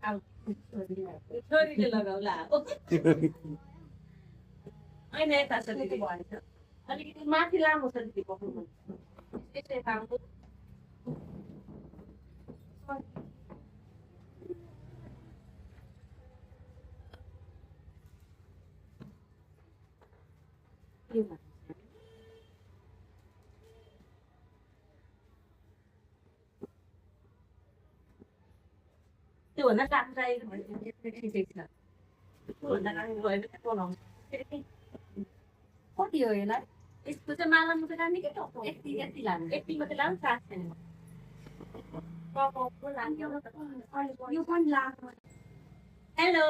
छोरीले लगाउला होइन यता छ दिदी अलिकति माथि लामो छ दिदी पक्नु यसै ताम्रो त्योभन्दा काम चाहिएको भने ठिकै छ त्योभन्दा काम गयो बनाउँछ कति हो यसलाई यसको चाहिँ मालामा चाहिँ निकै टक्क यति यति लानु यति मात्रै लानु साथ छैन यो पनि लाग्नु हेलो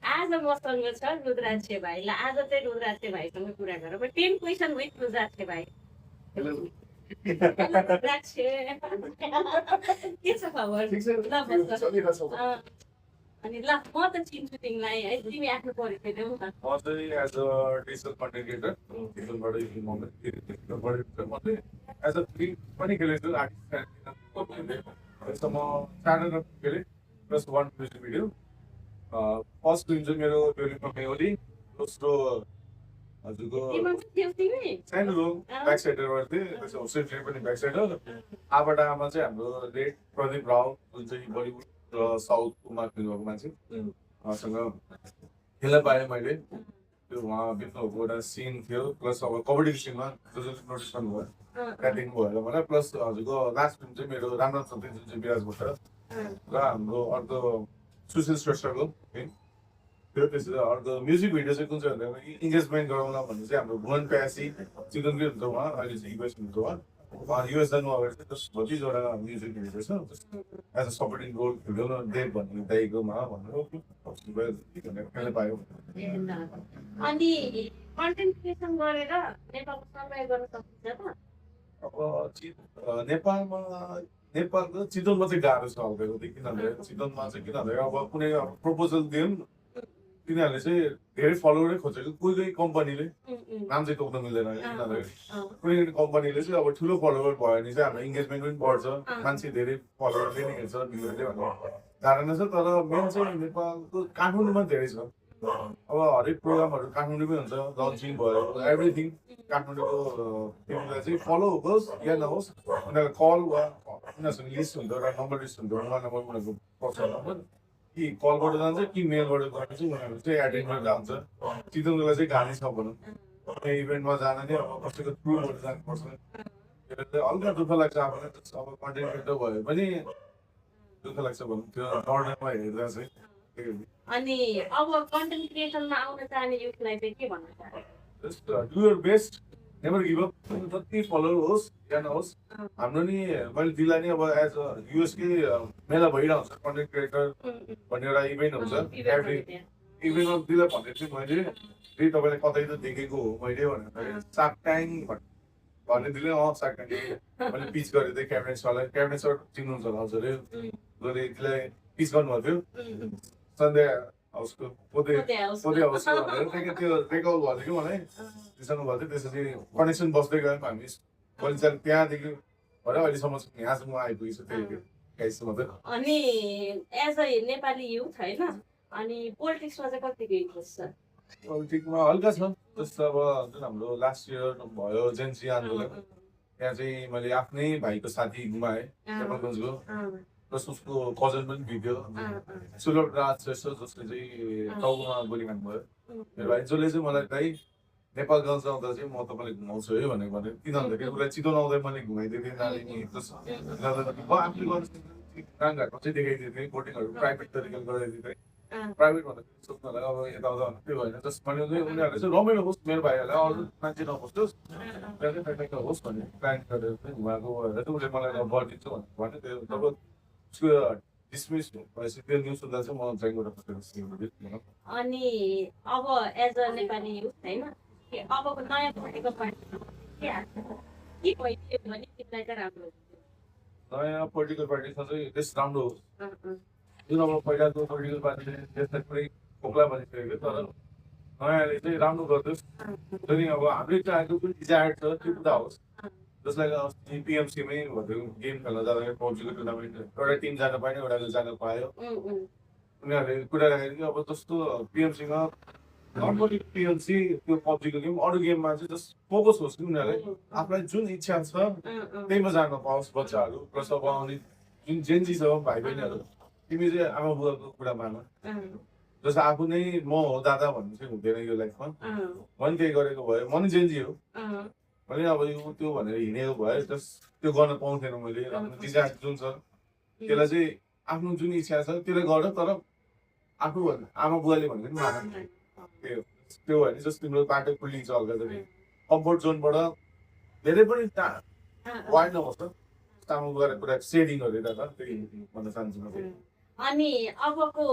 आज मसँग छ रुद्राक्ष भाइ ल आज चाहिँ रुद्राक्ष भाइसँग कुरा गरौँ 10 क्वेसन विथ रुद्राक्ष भाइ रुद्राक्ष के छ खबर अनि ल म त चिन्छु तिमीलाई है तिमी आफ्नो परिचय देऊ न म चाहिँ as a digital content creator डिजिटलबाट एज अ फिल्म पनि खेलेको छु आर्टिस्ट त्यसमा म चारवटा खेलेँ plus 1 music video first film चाहिँ मेरो ट्वेलिङमा मेओली दोस्रो हजुरको सानो रोल ब्याक साइडरबाट थिएँ त्यसमा होस्टेल फिल्म पनि ब्याक साइडर आबाट आमा चाहिँ हाम्रो रेड प्रदीप राव जुन चाहिँ बलिउड र साउथमा फिल्महरूको मान्छे उहाँसँग खेल्न पाएँ मैले त्यो उहाँ बित्नुभएको एउटा सिन थियो प्लस अब कबड्डीको सिनमा जसले नोटिस गर्नुभयो त्यहाँदेखि भएर मलाई प्लस हजुरको लास्ट फिल्म चाहिँ मेरो राम्रो छ जुन चाहिँ विराज भट्ट र हाम्रो अर्को सुशील श्रेष्ठको फिल्म त्यो त्यसरी अर्को म्युजिक भिडियो चाहिँ कुन चाहिँ भन्दा इङ्गेजमेन्ट गराउन भन्ने चाहिँ हाम्रो भुवन प्यासी चिकन हुन्छ उहाँ अहिले चाहिँ युएस हुन्छ उहाँ युएस जानु अगाडि चाहिँ 25वटा म्युजिक भिडियो छ एज अ सपोर्टिङ रोल खेल्यो न देव भन्ने दाइकोमा भनेर पायो अनि कन्टेन्ट क्रिएसन गरेर नेपालको सर्भाइभ गर्न सकिन्छ त अब नेपालको चितवनमा चाहिँ गाह्रो छ हल्का किनभने चितवनमा चाहिँ किनभने अब कुनै प्रपोजल दियौँ तिनीहरूले चाहिँ धेरै फलोवरै खोजेको कोही कोही कम्पनीले नाम चाहिँ तोक्न मिल्दैन किनभने कुनै कम्पनीले चाहिँ अब ठुलो फलोवर भयो भने चाहिँ हाम्रो इङ्गेजमेन्ट पनि बढ्छ मान्छे धेरै फलोवरले नै हेर्छ भिडियोले भन्ने धारणा छ तर मेन चाहिँ नेपालको काठमाडौँमा धेरै छ अब हरेक प्रोग्रामहरू काठमाडौँमै हुन्छ लन्चिङ भयो एभ्रिथिङ काठमाडौँको तिमीलाई चाहिँ फलो होस् या नहोस् उनीहरूलाई कल वा उनीहरूसँग लिस्ट हुन्छ एउटा नम्बर लिस्ट हुन्छ मोबाइल नम्बर उनीहरूको पर्सनल नम्बर कि कलबाट जान्छ कि मेलबाट गएर चाहिँ उनीहरू चाहिँ एटेन्ड गरेर जान्छ चितवनकोलाई चाहिँ गाडी छ भनौँ कुनै इभेन्टमा जान नै अब कसैको थ्रुबाट जानुपर्छ त्यसले चाहिँ हल्का दुःख लाग्छ आफूलाई अब कन्टेन्ट क्रिएटर भयो भने दुःख लाग्छ भनौँ त्यो नर्डरमा हेर्दा चाहिँ अनि अब कन्टेन्ट क्रिएसनमा आउन चाहने युथलाई चाहिँ के भन्न चाहन्छु do your best never give up जति फलोवर होस् या नहोस् हाम्रो नि मैले दिलाई नि अब एज अ युएसकै मेला भइरहन्छ कन्टेन्ट क्रिएटर भन्ने एउटा इभेन्ट हुन्छ एभ्री इभेन्टमा दिलाई भन्ने चाहिँ मैले फेरि तपाईँलाई कतै त देखेको हो मैले भनेर सार्क ट्याङ्क भन्ने दिले सार्क ट्याङ्क मैले पिच गरेको थिएँ क्याबिनेट्सवाला क्याबिनेट्सबाट चिन्नुहुन्छ होला हजुरले जसले त्यसलाई पिच गर्नुभएको थियो सन्ध्या हाउसको पोते हाउस भनेर त्यो रेकल भएको थियो मलाई त्यसमा भएको थियो त्यसपछि कनेक्सन बस्दै गयौँ हामी मैले चाहिँ त्यहाँदेखि भएर अहिलेसम्म यहाँसम्म आइपुगेको छ त्यही गाइसम्म चाहिँ अनि एज अ नेपाली युथ होइन अनि पोलिटिक्समा चाहिँ कतिको इन्ट्रेस्ट छ पोलिटिक्समा हल्का छ जस्तो अब जुन हाम्रो लास्ट इयर भयो जेन्सी आन्दोलन त्यहाँ चाहिँ मैले आफ्नै भाइको साथी गुमाएँ नेपालगञ्जको प्लस उसको कजन पनि बिग्यो सुलभ राज श्रेष्ठ जसले चाहिँ टाउकोमा गोली खानुभयो मेरो भाइ जसले चाहिँ मलाई दाइ नेपालगञ्ज आउँदा चाहिँ म तपाईँलाई घुमाउँछु है भनेर भने किन भन्दाखेरि उसलाई चितवन आउँदै मैले घुमाइदिएको थिएँ नानी आफूले गाउँघाटमा चाहिँ देखाइदिएको थिएँ बोटिङहरू प्राइभेट तरिकाले गराइदिएको थिएँ प्राइभेट भन्दाखेरि सोच्नलाई अब यताउता त्यो भएन जस भने उनीहरूले चाहिँ रमाइलो होस् मेरो भाइहरूलाई अरू मान्छे नबस्नुहोस् त्यहाँ होस् भन्ने प्लान गरेर चाहिँ घुमाएको भएर चाहिँ उसले मलाई गरिदिन्छु भने त्यो जब उसको डिसमिस भएपछि त्यो न्युज सुन्दा चाहिँ म ज्वाइन गरेर अनि अब एज अ नेपाली युथ होइन अबको नयाँ पोलिटिकल पार्टी के भइदियो भने तिमीलाई चाहिँ राम्रो हुन्छ नयाँ पोलिटिकल पार्टीमा चाहिँ देश राम्रो होस् जुन अब पहिलाको पोलिटिकल पार्टीले देशलाई पुरै खोक्ला बनिसकेको तर नयाँले चाहिँ राम्रो गरिदियोस् अनि अब हामीले चाहेको पनि डिजायर छ त्यो कुरा होस् जसलाई अस्ति पिएमसीमै भयो गेम खेल्न जाँदाखेरि पब्जीको टुर्नामेन्ट एउटा टिम जान पाएन एउटा जान पायो उनीहरूले कुरा राखेको कि अब जस्तो पिएमसीमा नर्मली पिएमसी त्यो पब्जीको गेम अरू गेममा चाहिँ जस्ट फोकस होस् कि उनीहरूलाई आफूलाई जुन इच्छा छ त्यहीमा जान पाओस् बच्चाहरू प्लस अब आउने जुन जेन्जी छ भाइ बहिनीहरू तिमी चाहिँ आमा बुवाको कुरा मान जस्तो आफू नै म हो दादा भन्ने चाहिँ हुँदैन यो लाइफमा मैले त्यही गरेको भए म नि जेन्जी हो मैले अब यो त्यो भनेर हिँडेको भए जस्ट त्यो गर्न पाउँथेन मैले आफ्नो डिजायर जुन छ त्यसलाई चाहिँ आफ्नो जुन इच्छा छ त्यसलाई गर तर आफू आमा बुवाले भनेको नि मान त्यो भयो भने जस्तो तिम्रो बाटो खुलिन्छ हल्का कम्फोर्ट जोनबाट धेरै पनि वाइड नहोस् आमा बुवाको कुरा सेयरिङ गरेर त्यही भन्न चाहन्छु म चाहिँ। अनि अबको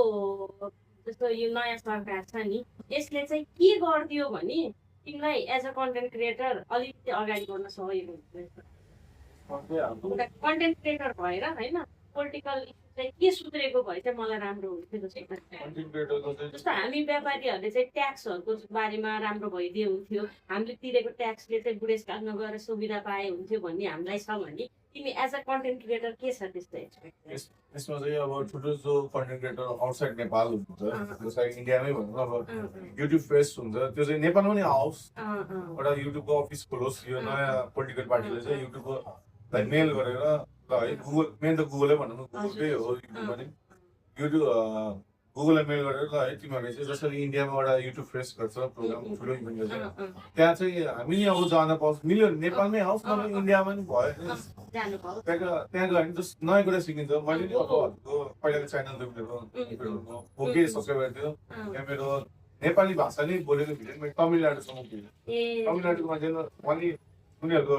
जस्तो यो नयाँ सरकार छ नि यसले चाहिँ के गरिदियो भने तिमीलाई एज अ कन्टेन्ट क्रिएटर अलिकति अगाडि बढ्न सहयोग हुन्छ कन्टेन्ट क्रिएटर भएर होइन पोलिटिकल चाहिँ के सुध्रेको भए चाहिँ मलाई राम्रो हुन्थ्यो जस्तो हामी व्यापारीहरूले चाहिँ ट्याक्सहरूको बारेमा राम्रो भइदियो हुन्थ्यो हामीले तिरेको ट्याक्सले चाहिँ बुढेसकालमा गएर सुविधा पाए हुन्थ्यो भन्ने हामीलाई छ भने तिमी एज अ कन्टेन्ट क्रिएटर के छ त्यस्तो एक्सपेक्ट यसमा चाहिँ अब ठुलो जो कन्टेन्ट क्रिएटर आउटसाइड नेपाल हुन्छ जस्तै इन्डियामै भनौँ अब युट्युब फेस्ट हुन्छ त्यो चाहिँ नेपालमा नि आओस् एउटा युट्युबको अफिस खोलोस् यो नयाँ पोलिटिकल पार्टीले चाहिँ युट्युबलाई मेल गरेर ल है गुगल मेन त गुगलै भनौँ न गुगलकै हो युट्युब पनि युट्युब गुगललाई मेल गरेर ल है तिमीहरूले चाहिँ जसरी इन्डियामा एउटा युट्युब फेस्ट गर्छ प्रोग्राम ठुलो इभेन्ट गर्छ त्यहाँ चाहिँ हामी अब जान पाउँछ मिल्यो नेपालमै आओस् नभए इन्डियामा पनि भयो त्यहाँ गयो भने जस्ट नयाँ कुरा सिकिन्छ मैले नि अब पहिलाको च्यानल भोगे सब्सक्राइबर थियो त्यहाँ मेरो नेपाली भाषा नै बोलेको भिडियो मैले तमिलनाडुसम्म पुगेँ तमिलनाडुको मान्छे मैले उनीहरूको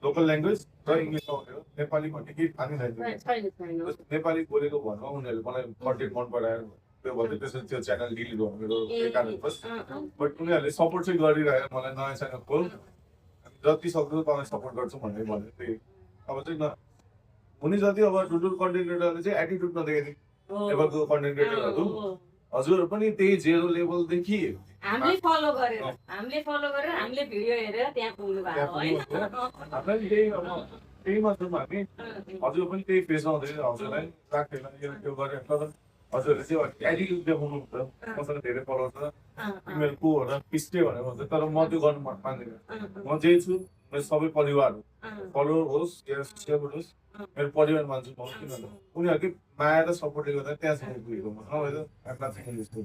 लोकल ल्याङ्ग्वेज र इङ्ग्लिसमा हुन्थ्यो नेपाली भन्ने केही थाहा छैन नेपाली बोलेको भन्नु उनीहरूले मलाई कन्टेन्ट मन पराएर त्यो भन्दै त्यसरी त्यो च्यानल डिलिट भयो मेरो त्यही कारणवश बट उनीहरूले सपोर्ट चाहिँ गरिरहेको मलाई नयाँ च्यानल खोल जति सक्दो तँलाई सपोर्ट गर्छु भनेर भने त्यही अब चाहिँ न हुने जति अब ठुल्ठुलो कन्टेन्ट क्रिएटरले चाहिँ एटिट्युड नदेखाइदियो नेपालको कन्टेन्ट क्रिएटरहरू हजुर पनि त्यही जेरो लेभलदेखि हामीले फलो गरेर हामीले भिडियो हेरेर त्यहाँ पुग्नु भएको हामीलाई त्यही अब त्यही मात्रमा हामी हजुर पनि त्यही पेसा हुँदैन हजुरलाई लाग्दैन यो त्यो गरेर तर हजुरहरूले चाहिँ एटिट्युड देखाउनु हुन्छ मसँग धेरै फलोवर छ इमेल को भनेर पिस्टे भनेर भन्छ तर म त्यो गर्नु मान्दिनँ म जे छु मेरो सबै परिवार हो फलोवर होस् या सब्सक्राइबर होस् मेरो परिवार मान्छु म किनभने उनीहरूकै माया र सपोर्टले गर्दा त्यहाँसम्म पुगेको म नभए त आफ्ना चाहिँ यस्तो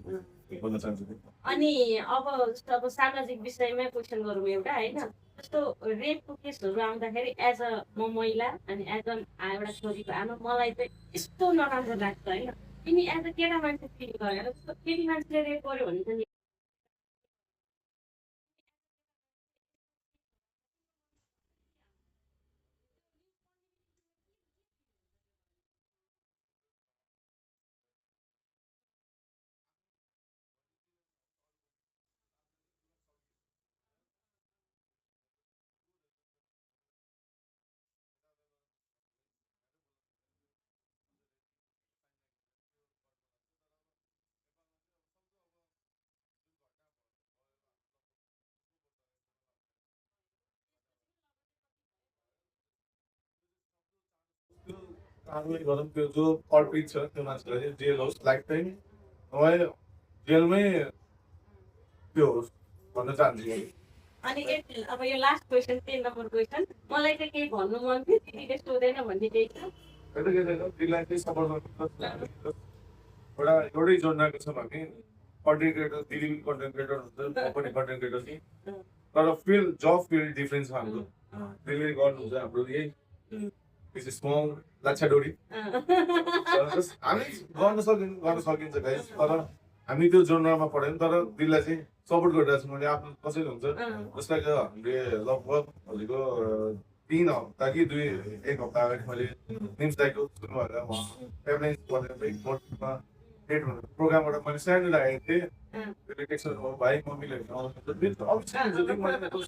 भन्न चाहन्छु। अनि अब सामाजिक विषयमै क्वेसन गरौँ एउटा होइन जस्तो रेपको केसहरू आउँदाखेरि एज अ म महिला अनि एज अ एउटा छोरीको आमा मलाई चाहिँ यस्तो नराम्रो लाग्छ होइन तिमी एज अ केटा मान्छे फिल गरेर केटी मान्छेले रेप गर्यो भने चाहिँ कानुनले गरौँ त्यो जो कल्प्रिट छ त्यो मान्छेलाई चाहिँ जेल होस् लाइफ टाइम नभए जेलमै त्यो होस् भन्न चाहन्छु मैले। अनि अब यो लास्ट क्वेसन 10 नम्बर क्वेसन मलाई चाहिँ केही भन्नु मन थियो दिदीले सोधेन भन्ने केही छ त्यसलाई चाहिँ सपोर्ट गर्नु एउटा एउटै जोडिरहेको छौँ हामी कन्टेन्ट क्रिएटर दिदी पनि कन्टेन्ट क्रिएटर हुन्छ म पनि कन्टेन्ट क्रिएटर थिएँ तर फिल्ड जब फिल्ड डिफ्रेन्स छ हाम्रो त्यसले गर्नुहुन्छ हाम्रो यही स्मल लाछा डोरी हामी गर्न सकिन्छ गाइस तर हामी त्यो जोनरमा पढ्यौँ तर दिदीलाई चाहिँ सपोर्ट गरिरहेको छु मैले आफ्नो कसैले हुन्छ जस्तै हामीले लगभग हजुरको 3 हप्ता कि 1 हप्ता अगाडि मैले निम्स दाइको सुन्नु भएर प्रोग्रामबाट मैले सानो राखेको थिएँ त्यसले टेक्स्ट भाइ मम्मीले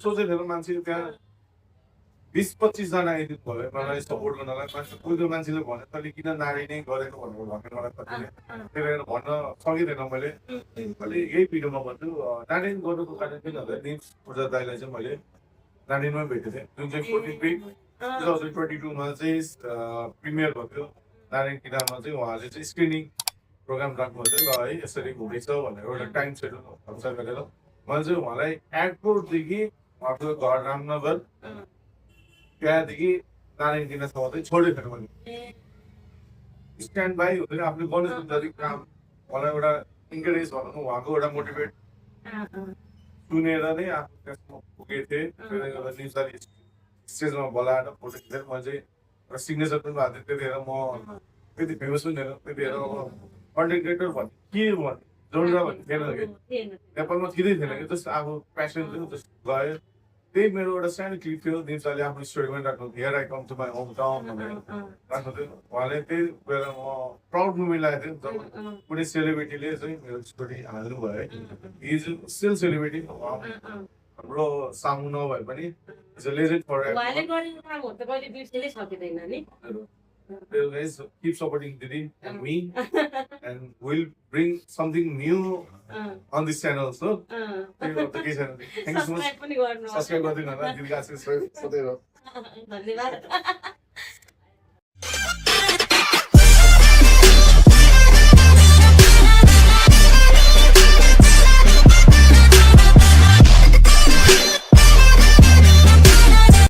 सोचेको थिएन मान्छे त्यहाँ 20-25 जना आइदिनु भयो मलाई सपोर्ट गर्नलाई कोही कोही मान्छेले भने तैँले किन नारी नै गरेको भनेर भने मलाई कतिले त्यही भएर भन्न सकिँदैन मैले अहिले यही भिडियोमा भन्छु नारायण गर्नुको कारण के भन्दा निम्स पूजा दाईलाई चाहिँ मैले नारायणमै भेटेको थिएँ जुन चाहिँ 2022 मा चाहिँ प्रिमियर भएको थियो नारायण किनारमा चाहिँ उहाँले चाहिँ स्क्रिनिङ प्रोग्राम राख्नुहुन्छ ल है यसरी हुँदैछ भनेर एउटा टाइम सेड्युल अनुसार गरेर मैले चाहिँ उहाँलाई एयरपोर्टदेखि उहाँको घर रामनगर त्यहाँदेखि नारायणगञ्जसम्म चाहिँ छोड्यो फेरि मैले स्ट्यान्ड बाई हुँदैन आफूले गर्नु सक्दाखेरि काम उहाँलाई एउटा इन्करेज भनौँ उहाँको एउटा मोटिभेट सुनेर नै आफू त्यसमा पुगेको थिएँ त्यसले गर्दा न्युजलाई स्टेजमा बोलाएर फोटो खिचेर मैले चाहिँ एउटा सिग्नेचर पनि भएको थिएँ त्यतिखेर म त्यति फेमस पनि थिएन त्यतिखेर अब कन्टेन्ट क्रिएटर भन्ने के भन्ने जोनरा भन्ने थिएन कि नेपालमा थिँदै थिएन कि जस्तो अब प्यासन थियो जस्तो गयो त्यही मेरो एउटा सानो क्लिप थियो दिनसाले आफ्नो स्टोरीमा राख्नु here I come to my home town भनेर राख्नु थियो उहाँले त्यही बेला म प्राउड मुमेन्ट लागेको थियो जब कुनै सेलिब्रिटीले चाहिँ मेरो स्टोरी हाल्नु भयो है इज स्टिल सेलिब्रिटी हाम्रो सामु नभए पनि इज अ लेजेन्ड फर उहाँले गरेको कामहरू त कहिले बिर्सिनै सकिँदैन नि guys keep supporting Didi and me and we'll bring something new on this channel so thank you so much subscribe पनि गर्नु subscribe गरिदिनु होला दिदीको आशीष सधैँ धन्यवाद